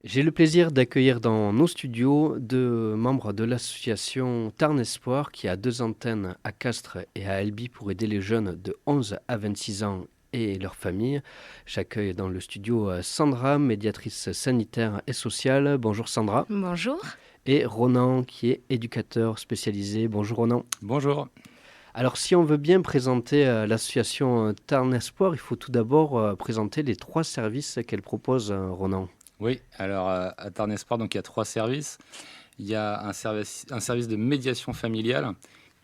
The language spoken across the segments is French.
J'ai le plaisir d'accueillir dans nos studios deux membres de l'association Tarn Espoir qui a deux antennes à Castres et à Albi pour aider les jeunes de 11 à 26 ans et leurs familles. J'accueille dans le studio Sandra, médiatrice sanitaire et sociale. Bonjour Sandra. Bonjour. Et Ronan qui est éducateur spécialisé. Bonjour Ronan. Bonjour. Alors si on veut bien présenter l'association Tarn Espoir, il faut tout d'abord présenter les trois services qu'elle propose, Ronan. Oui, alors à Tarn Espoir, donc il y a trois services. Il y a un service de médiation familiale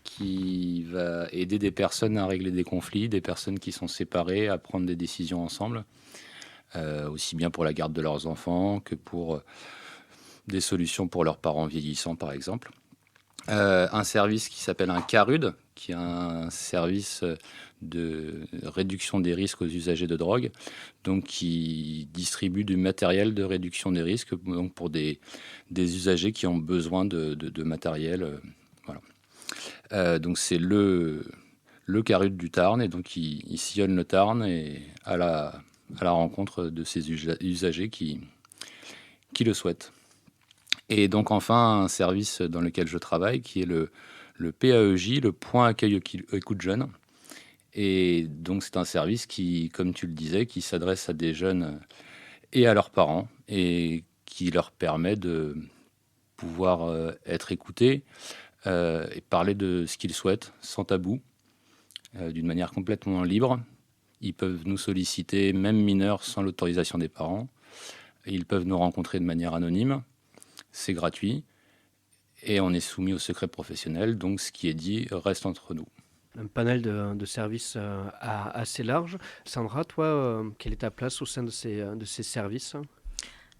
qui va aider des personnes à régler des conflits, des personnes qui sont séparées à prendre des décisions ensemble, aussi bien pour la garde de leurs enfants que pour des solutions pour leurs parents vieillissants, par exemple. Un service qui s'appelle un CARUD, qui est un service de réduction des risques aux usagers de drogue, donc qui distribue du matériel de réduction des risques donc pour des usagers qui ont besoin de matériel. Voilà. Donc c'est le CARUD du Tarn, et donc il sillonne le Tarn et à la rencontre de ces usagers qui le souhaitent. Et donc enfin un service dans lequel je travaille qui est le PAEJ, le Point Accueil Écoute Jeunes. Et donc c'est un service qui, comme tu le disais, qui s'adresse à des jeunes et à leurs parents et qui leur permet de pouvoir être écoutés et parler de ce qu'ils souhaitent sans tabou, d'une manière complètement libre. Ils peuvent nous solliciter, même mineurs, sans l'autorisation des parents. Ils peuvent nous rencontrer de manière anonyme. C'est gratuit et on est soumis au secret professionnel, donc ce qui est dit reste entre nous. Un panel de services assez large. Sandra, toi, quelle est ta place au sein de ces services ?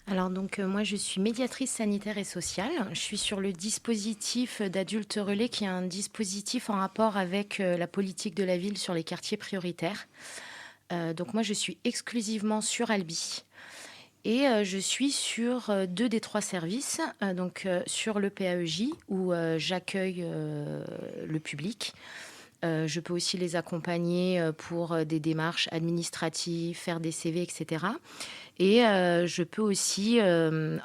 Alors donc moi je suis médiatrice sanitaire et sociale. Je suis sur le dispositif d'adultes relais qui est un dispositif en rapport avec la politique de la ville sur les quartiers prioritaires. Donc moi je suis exclusivement sur Albi. Et je suis sur deux des trois services, donc sur le PAEJ où j'accueille le public. Je peux aussi les accompagner pour des démarches administratives, faire des CV, etc. Et je peux aussi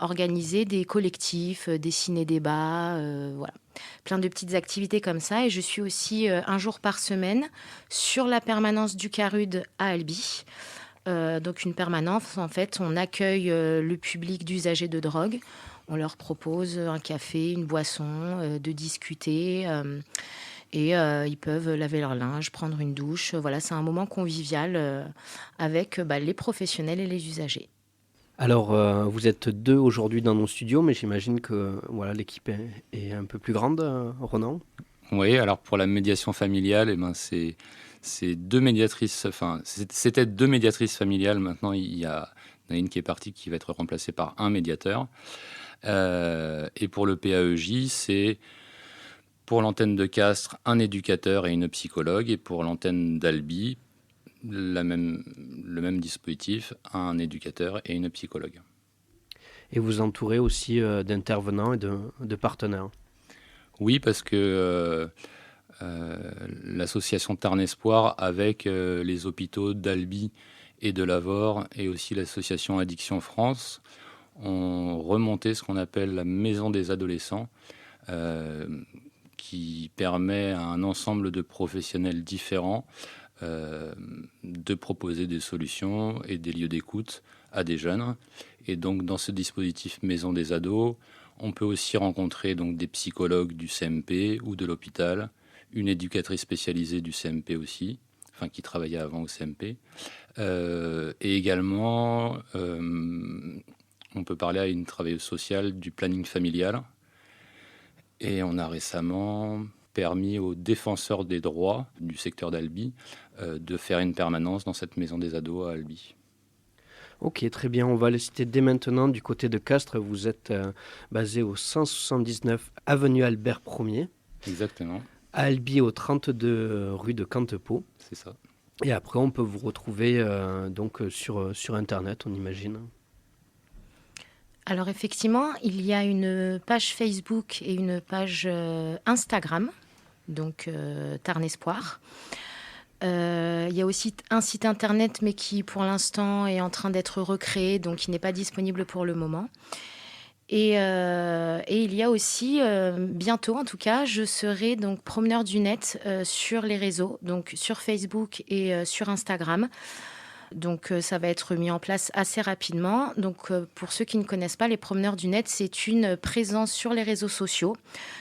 organiser des collectifs, des ciné-débats, voilà. Plein de petites activités comme ça. Et je suis aussi un jour par semaine sur la permanence du CARUD à Albi. Donc une permanence, en fait, on accueille le public d'usagers de drogue. On leur propose un café, une boisson, de discuter. Et ils peuvent laver leur linge, prendre une douche. Voilà, c'est un moment convivial avec les professionnels et les usagers. Alors, vous êtes deux aujourd'hui dans nos studios, mais j'imagine que voilà, l'équipe est un peu plus grande, Ronan. Oui, alors pour la médiation familiale, eh ben c'est deux médiatrices, enfin c'était deux médiatrices familiales. Maintenant, il y en a une qui est partie, qui va être remplacée par un médiateur. Et pour le PAEJ, c'est pour l'antenne de Castres, un éducateur et une psychologue. Et pour l'antenne d'Albi, le même dispositif, un éducateur et une psychologue. Et vous entourez aussi d'intervenants et de partenaires. Oui, parce que l'association Tarn Espoir, avec les hôpitaux d'Albi et de Lavore, et aussi l'association Addiction France, ont remonté ce qu'on appelle la maison des adolescents, qui permet à un ensemble de professionnels différents de proposer des solutions et des lieux d'écoute à des jeunes. Et donc dans ce dispositif maison des ados, on peut aussi rencontrer donc des psychologues du CMP ou de l'hôpital, une éducatrice spécialisée du CMP aussi, enfin qui travaillait avant au CMP, et également on peut parler à une travailleuse sociale du planning familial. Et on a récemment permis aux défenseurs des droits du secteur d'Albi de faire une permanence dans cette maison des ados à Albi. Ok, très bien. On va le citer dès maintenant. Du côté de Castres, vous êtes basé au 179 avenue Albert 1er. Exactement. À Albi, au 32 rue de Cantepeau. C'est ça. Et après, on peut vous retrouver sur Internet, on imagine. Alors effectivement, il y a une page Facebook et une page Instagram, donc Tarn Espoir. Il y a aussi un site internet, mais qui pour l'instant est en train d'être recréé, donc qui n'est pas disponible pour le moment. Et il y a aussi, bientôt en tout cas, je serai donc promeneur du net sur les réseaux, donc sur Facebook et sur Instagram. Donc ça va être mis en place assez rapidement. Donc pour ceux qui ne connaissent pas, les promeneurs du net, c'est une présence sur les réseaux sociaux.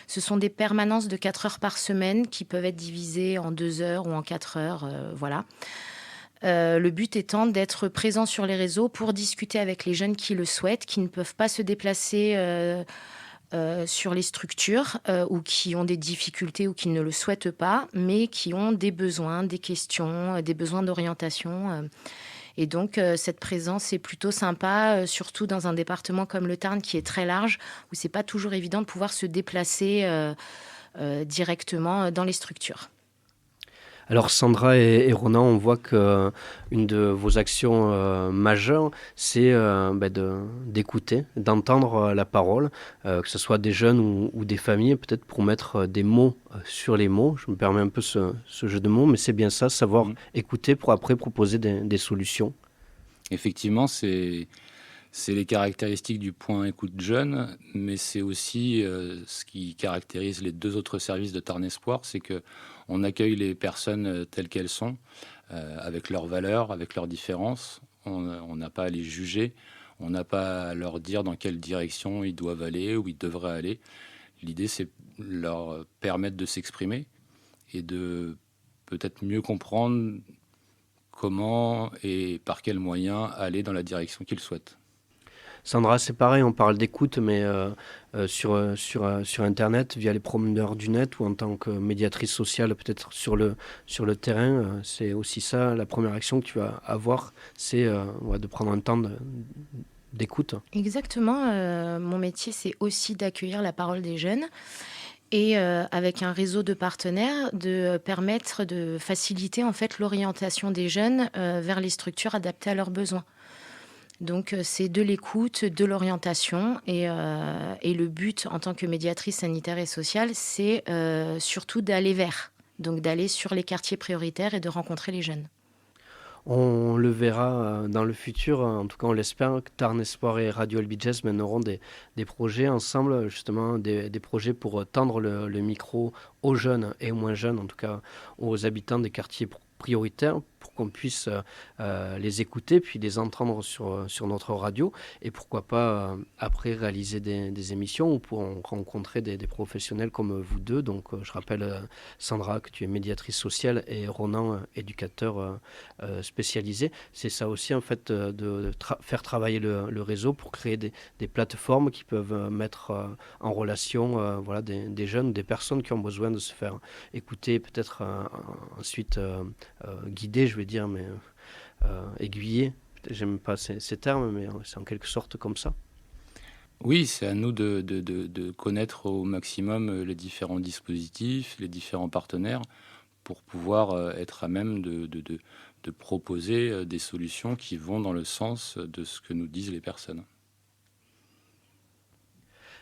Ce sont des permanences de 4 heures par semaine qui peuvent être divisées en 2 heures ou en 4 heures. Voilà. Le but étant d'être présent sur les réseaux pour discuter avec les jeunes qui le souhaitent, qui ne peuvent pas se déplacer sur les structures ou qui ont des difficultés ou qui ne le souhaitent pas, mais qui ont des besoins, des questions, des besoins d'orientation. Et donc, cette présence est plutôt sympa, surtout dans un département comme le Tarn qui est très large, où c'est pas toujours évident de pouvoir se déplacer directement dans les structures. Alors Sandra et Ronan, on voit qu'une de vos actions majeures, c'est d'écouter, d'entendre la parole, que ce soit des jeunes ou des familles, peut-être pour mettre des mots sur les mots. Je me permets un peu ce jeu de mots, mais c'est bien ça, savoir écouter pour après proposer des solutions. Effectivement, c'est les caractéristiques du point écoute jeune, mais c'est aussi ce qui caractérise les 2 autres services de Tarn Espoir, c'est qu'on accueille les personnes telles qu'elles sont, avec leurs valeurs, avec leurs différences. On n'a pas à les juger, on n'a pas à leur dire dans quelle direction ils doivent aller ou ils devraient aller. L'idée, c'est leur permettre de s'exprimer et de peut-être mieux comprendre comment et par quels moyens aller dans la direction qu'ils souhaitent. Sandra, c'est pareil, on parle d'écoute, mais sur Internet, via les promeneurs du net ou en tant que médiatrice sociale, peut-être sur le terrain, c'est aussi ça, la première action que tu vas avoir, c'est de prendre un temps d'écoute. Exactement, mon métier, c'est aussi d'accueillir la parole des jeunes et avec un réseau de partenaires, de permettre de faciliter en fait l'orientation des jeunes vers les structures adaptées à leurs besoins. Donc, c'est de l'écoute, de l'orientation et le but en tant que médiatrice sanitaire et sociale, c'est surtout d'aller vers, donc d'aller sur les quartiers prioritaires et de rencontrer les jeunes. On le verra dans le futur, en tout cas on l'espère, que Tarn Espoir et Radio Albi Jazz mèneront des projets ensemble, justement des projets pour tendre le micro aux jeunes et aux moins jeunes, en tout cas aux habitants des quartiers prioritaires, pour qu'on puisse les écouter, puis les entendre sur notre radio, et pourquoi pas après réaliser des émissions ou pour rencontrer des professionnels comme vous deux. Donc je rappelle Sandra que tu es médiatrice sociale et Ronan éducateur spécialisé. C'est ça aussi en fait de faire travailler le réseau pour créer des plateformes qui peuvent mettre en relation des jeunes, des personnes qui ont besoin de se faire écouter, peut-être ensuite guider, je vais dire, mais aiguiller. J'aime pas ces termes, mais c'est en quelque sorte comme ça. Oui, c'est à nous de connaître au maximum les différents dispositifs, les différents partenaires, pour pouvoir être à même de proposer des solutions qui vont dans le sens de ce que nous disent les personnes.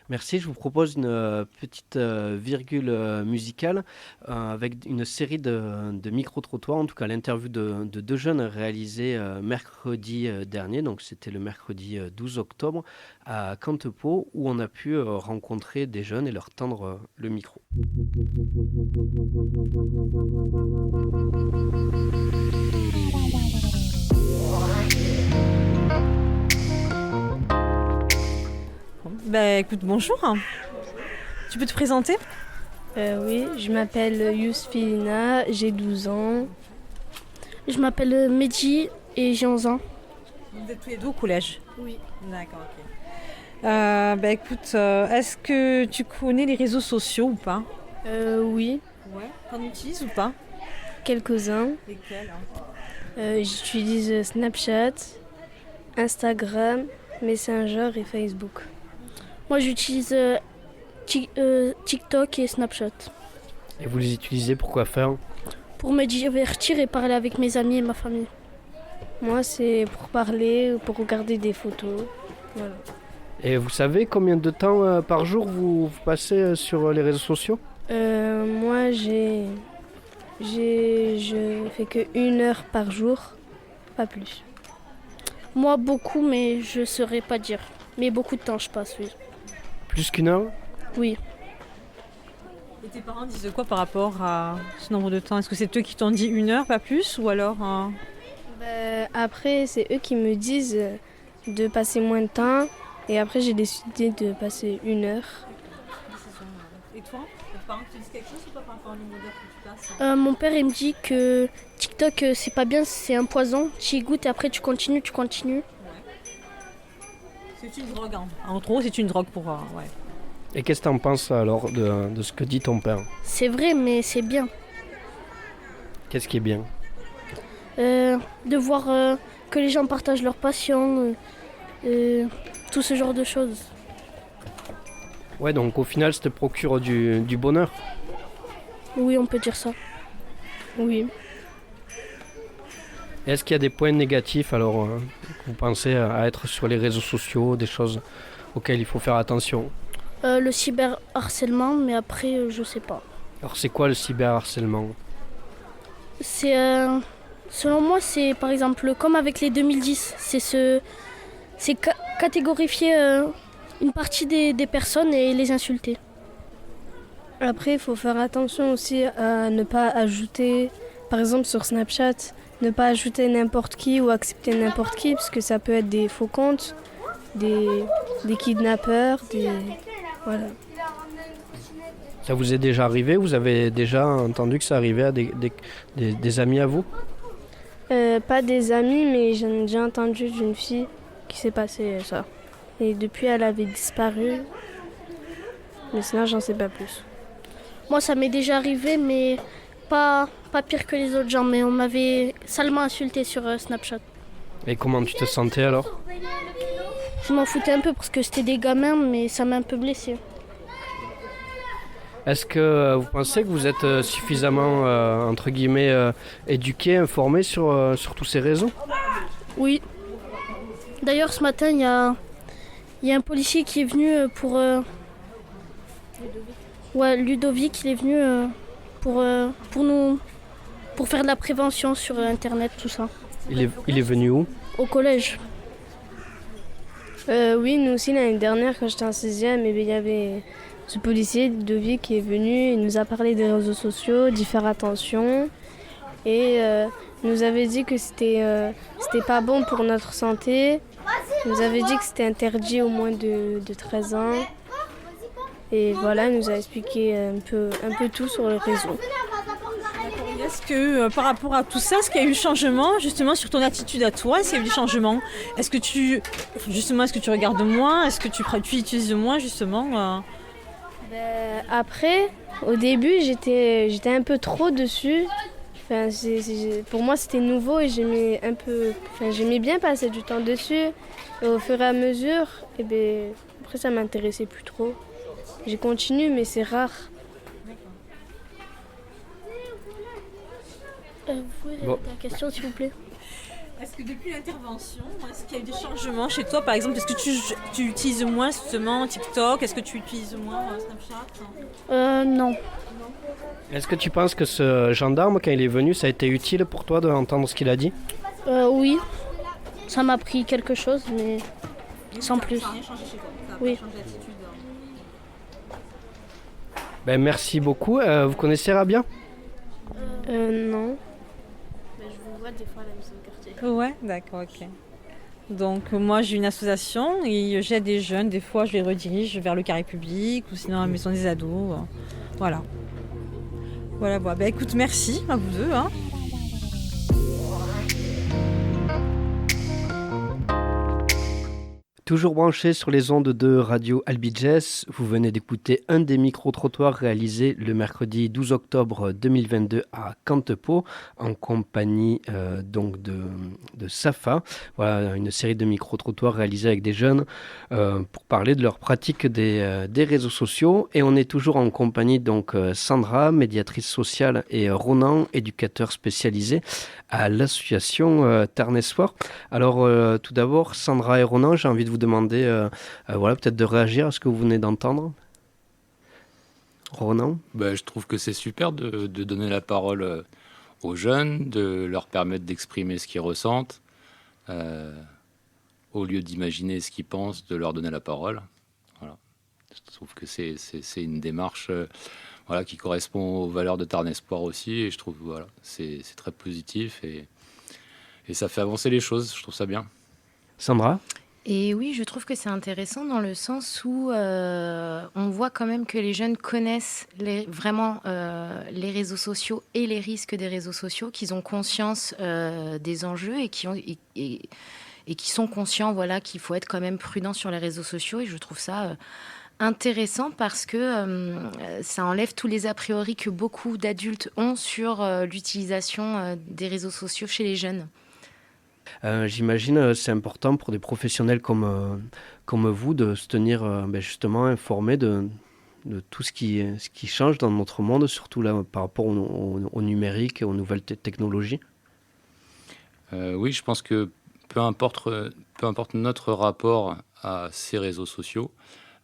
Merci, je vous propose une petite virgule musicale avec une série de micro-trottoirs, en tout cas l'interview de 2 jeunes réalisés mercredi dernier, donc c'était le mercredi 12 octobre à Cantepeau, où on a pu rencontrer des jeunes et leur tendre le micro. Écoute, bonjour. Tu peux te présenter ? Oui, je m'appelle Yousfilina, j'ai 12 ans. Je m'appelle Mehdi et j'ai 11 ans. Vous êtes tous les 2 au collège ? Oui. D'accord, ok. Écoute, est-ce que tu connais les réseaux sociaux ou pas ? Oui. Ouais. T'en utilises ou pas ? Quelques-uns. Lesquels ? J'utilise Snapchat, Instagram, Messenger et Facebook. Moi, j'utilise TikTok et Snapchat. Et vous les utilisez pour quoi faire ? pour me divertir et parler avec mes amis et ma famille. Moi, c'est pour parler, pour regarder des photos. Voilà. Et vous savez combien de temps par jour vous passez sur les réseaux sociaux? Moi, je fais que 1 heure par jour, pas plus. Moi, beaucoup, mais je ne saurais pas dire. Mais beaucoup de temps, je passe, oui. Plus qu'une heure? Oui. Et tes parents disent quoi par rapport à ce nombre de temps? Est-ce que c'est eux qui t'ont dit 1 heure, pas plus, ou alors Après, c'est eux qui me disent de passer moins de temps. Et après, j'ai décidé de passer 1 heure. Et toi, tes parents te disent quelque chose ou pas par rapport au nombre d'heures que tu passes? Mon père, il me dit que TikTok, c'est pas bien, c'est un poison. Tu y goûtes et après, tu continues. C'est une drogue, hein. En gros, c'est une drogue pour... ouais. Et qu'est-ce que tu en penses alors de ce que dit ton père? C'est vrai, mais c'est bien. Qu'est-ce qui est bien? De voir que les gens partagent leur passion, tout ce genre de choses. Ouais, donc au final, ça te procure du bonheur. Oui, on peut dire ça. Oui. Est-ce qu'il y a des points négatifs alors que vous pensez à être sur les réseaux sociaux, des choses auxquelles il faut faire attention? Le cyberharcèlement, mais après, je sais pas. Alors c'est quoi le cyberharcèlement? C'est, selon moi, c'est par exemple comme avec les 2010, c'est catégorifier une partie des personnes et les insulter. Après, il faut faire attention aussi à ne pas ajouter, par exemple sur Snapchat, ne pas ajouter n'importe qui ou accepter n'importe qui, parce que ça peut être des faux comptes, des kidnappeurs, voilà. Ça vous est déjà arrivé? Vous avez déjà entendu que ça arrivait à des amis à vous? Pas des amis, mais j'en ai déjà entendu d'une fille qui s'est passé ça. Et depuis, elle avait disparu. Mais sinon, j'en sais pas plus. Moi, ça m'est déjà arrivé, mais pas pire que les autres gens. Mais on m'avait salement insulté sur Snapchat. Et comment tu te sentais alors? Je m'en foutais un peu parce que c'était des gamins, mais ça m'a un peu blessée. Est-ce que vous pensez que vous êtes suffisamment, entre guillemets, éduqué, informé sur tous ces réseaux? Oui. D'ailleurs, ce matin, il y a un policier qui est venu pour... Ouais, Ludovic, il est venu pour faire de la prévention sur Internet, tout ça. Il est venu où? Au collège. Oui, nous aussi, l'année dernière, quand j'étais en 6e, il y avait ce policier, Ludovic, qui est venu. Il nous a parlé des réseaux sociaux, d'y faire attention. Et il nous avait dit que c'était pas bon pour notre santé. Il nous avait dit que c'était interdit au moins de 13 ans. Et voilà, il nous a expliqué un peu tout sur le réseau. Est-ce que par rapport à tout ça, est-ce qu'il y a eu changement justement sur ton attitude à toi? Est-ce qu'il y a eu du changement? Est-ce que tu regardes moins? Est-ce que tu utilises moins justement Après, au début, j'étais un peu trop dessus. Enfin, pour moi, c'était nouveau et j'aimais bien passer du temps dessus. Et au fur et à mesure, après, ça m'intéressait plus trop. J'ai continué, mais c'est rare. Vous pouvez répéter la question, s'il vous plaît? Est-ce que depuis l'intervention, est-ce qu'il y a eu des changements chez toi? Par exemple, est-ce que tu utilises moins justement TikTok? Est-ce que tu utilises moins Snapchat? Non. Est-ce que tu penses que ce gendarme, quand il est venu, ça a été utile pour toi d'entendre ce qu'il a dit? Oui. Ça m'a appris quelque chose, mais sans plus. Ça n'a rien changé chez toi? Ça n'a Oui. pas changé d'attitude? Merci beaucoup. Vous connaissez Rabia? Non. Je vous vois des fois à la maison de quartier. Ouais, d'accord, ok. Donc moi j'ai une association et j'aide des jeunes, des fois je les redirige vers le carré public ou sinon à la maison des ados. Voilà. Voilà. Écoute, merci à vous deux. Hein. Toujours branché sur les ondes de Radio Albi Jazz, vous venez d'écouter un des micro-trottoirs réalisés le mercredi 12 octobre 2022 à Cantepo, en compagnie donc de Safa. Voilà, une série de micro-trottoirs réalisés avec des jeunes pour parler de leur pratique des réseaux sociaux. Et on est toujours en compagnie donc Sandra, médiatrice sociale, et Ronan, éducateur spécialisé à l'association Tarn-Espoir. Alors tout d'abord, Sandra et Ronan, j'ai envie de vous demander peut-être de réagir à ce que vous venez d'entendre. Ronan? Je trouve que c'est super de donner la parole aux jeunes, de leur permettre d'exprimer ce qu'ils ressentent, au lieu d'imaginer ce qu'ils pensent, de leur donner la parole. Voilà. Je trouve que c'est une démarche qui correspond aux valeurs de Tarn-Espoir aussi, et je trouve c'est très positif et ça fait avancer les choses, je trouve ça bien. Sandra? Et oui, je trouve que c'est intéressant dans le sens où on voit quand même que les jeunes connaissent vraiment les réseaux sociaux et les risques des réseaux sociaux, qu'ils ont conscience des enjeux et qui sont conscients qu'il faut être quand même prudent sur les réseaux sociaux. Et je trouve ça intéressant parce que ça enlève tous les a priori que beaucoup d'adultes ont sur l'utilisation des réseaux sociaux chez les jeunes. J'imagine c'est important pour des professionnels comme vous de se tenir justement informés de tout ce qui change dans notre monde, surtout là par rapport au numérique et aux nouvelles technologies. Oui, je pense que peu importe notre rapport à ces réseaux sociaux,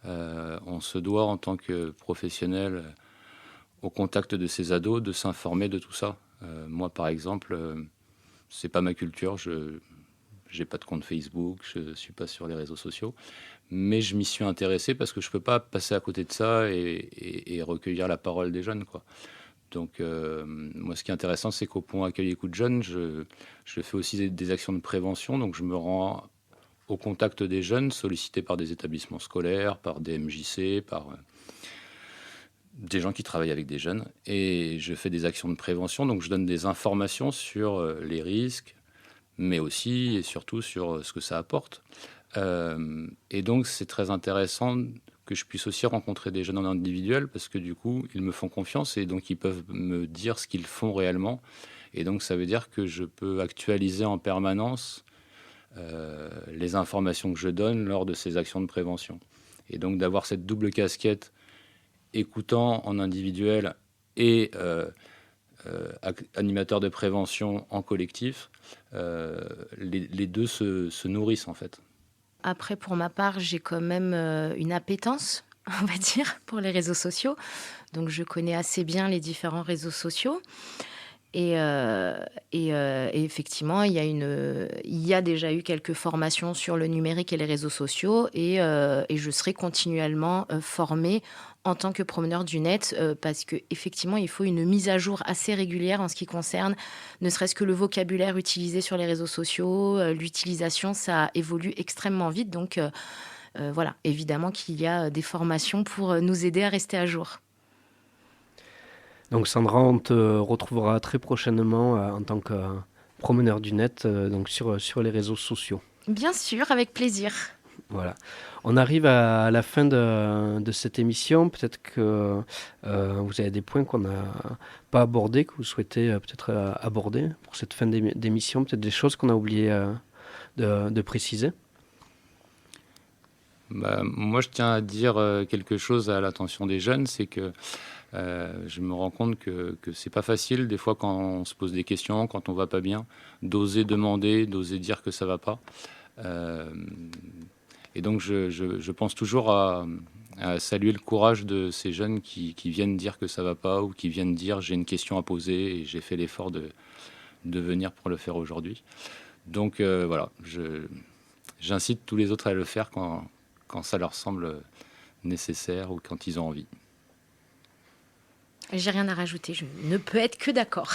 on se doit en tant que professionnel au contact de ces ados de s'informer de tout ça. Moi par exemple, c'est pas ma culture, je n'ai pas de compte Facebook, je suis pas sur les réseaux sociaux, mais je m'y suis intéressé parce que je peux pas passer à côté de ça et recueillir la parole des jeunes, quoi. Donc moi ce qui est intéressant, c'est qu'au Pont Accueil Écoute Jeunes, je fais aussi des actions de prévention, donc je me rends au contact des jeunes sollicités par des établissements scolaires, par des MJC, par des gens qui travaillent avec des jeunes, et je fais des actions de prévention, donc je donne des informations sur les risques, mais aussi et surtout sur ce que ça apporte. Et donc c'est très intéressant que je puisse aussi rencontrer des jeunes en individuel, parce que du coup ils me font confiance et donc ils peuvent me dire ce qu'ils font réellement, et donc ça veut dire que je peux actualiser en permanence les informations que je donne lors de ces actions de prévention. Et donc d'avoir cette double casquette, écoutant en individuel et animateur de prévention en collectif, les deux se nourrissent en fait. Après, pour ma part, j'ai quand même une appétence, on va dire, pour les réseaux sociaux. Donc, je connais assez bien les différents réseaux sociaux. Et effectivement, il y a déjà eu quelques formations sur le numérique et les réseaux sociaux, et je serai continuellement formée en tant que promeneur du net, parce qu'effectivement, il faut une mise à jour assez régulière en ce qui concerne ne serait-ce que le vocabulaire utilisé sur les réseaux sociaux, l'utilisation, ça évolue extrêmement vite. Donc voilà, évidemment qu'il y a des formations pour nous aider à rester à jour. Donc Sandra, on te retrouvera très prochainement en tant que promeneur du net donc sur les réseaux sociaux. Bien sûr, avec plaisir. Voilà. On arrive à la fin de cette émission. Peut-être que vous avez des points qu'on n'a pas abordés, que vous souhaitez peut-être aborder pour cette fin d'émission. Peut-être des choses qu'on a oublié de préciser. Moi, je tiens à dire quelque chose à l'attention des jeunes, c'est que je me rends compte que c'est pas facile des fois quand on se pose des questions, quand on va pas bien, d'oser demander, d'oser dire que ça va pas. Et donc je pense toujours à saluer le courage de ces jeunes qui viennent dire que ça va pas, ou qui viennent dire j'ai une question à poser et j'ai fait l'effort de venir pour le faire aujourd'hui. Donc voilà, j'incite tous les autres à le faire quand ça leur semble nécessaire ou quand ils ont envie. J'ai rien à rajouter, je ne peux être que d'accord.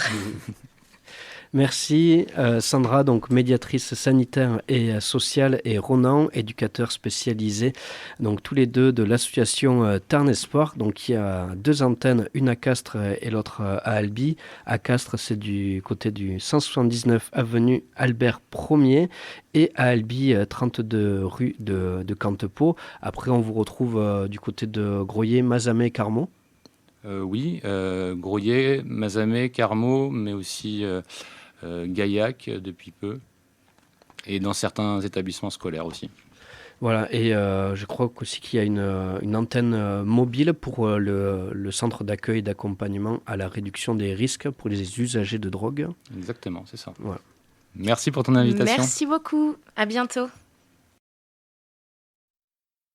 Merci Sandra, donc médiatrice sanitaire et sociale, et Ronan, éducateur spécialisé, donc tous les deux de l'association Tarn Espoir. Donc il y a 2 antennes, une à Castres et l'autre à Albi. À Castres, c'est du côté du 179 avenue Albert Ier et à Albi, 32 rue de Cantepeau. Après, on vous retrouve du côté de Groyer, Mazamet, Carmaux. Oui, Groyer, Mazamet, Carmaux, mais aussi Gaillac depuis peu, et dans certains établissements scolaires aussi. Voilà, et je crois aussi qu'il y a une antenne mobile pour le centre d'accueil et d'accompagnement à la réduction des risques pour les usagers de drogue. Exactement, c'est ça. Voilà. Merci pour ton invitation. Merci beaucoup. À bientôt.